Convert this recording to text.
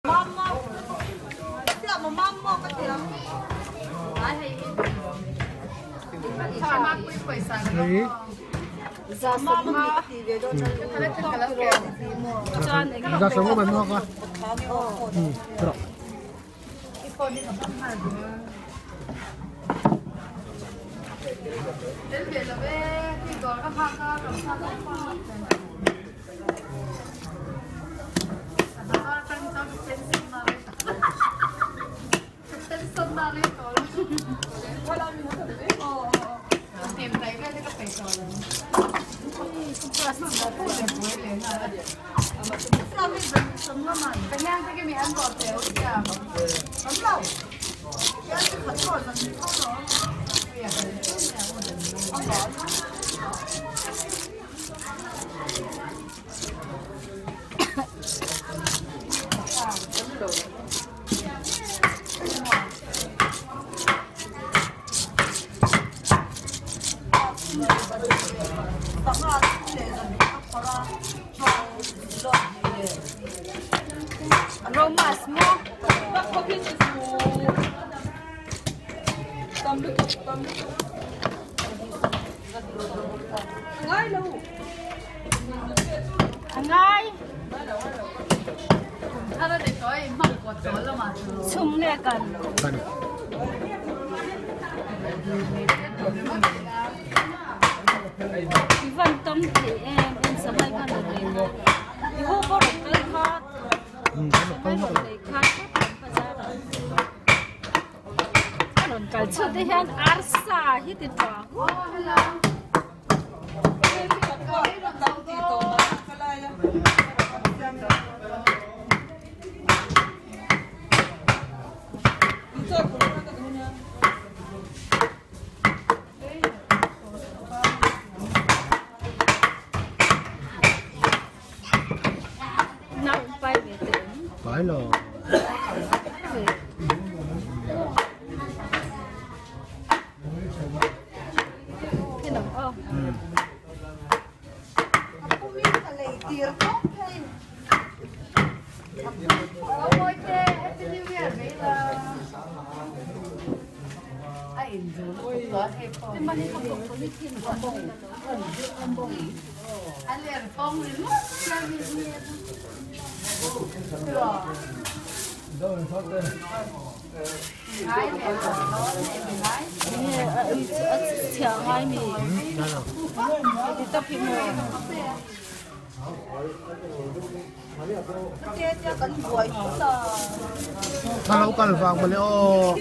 Mama, siapa mama kecil? Đấy. Ra sống của mình mua coi. Được. Romas mo. Ngay. Sum nè cần. Ivan tâm thì em sẽ hay con được này. Ibu có được cái khát. Cái được cái khát phải ra rồi. Còn cái chút thì hiện arsa hít đi vào. Phải rồi. Cái đồng ơ. Không biết là lấy tiền không hay. Có môi tê, Happy New Year đấy là. Ai rồi có hay không? Nhưng mà không có cái thiên của bông. Anh liền phong lên mất ra đi. Theo hai mì thì tập thì mua Cái cần buổi giờ. Thằng nào cần vàng mà liệu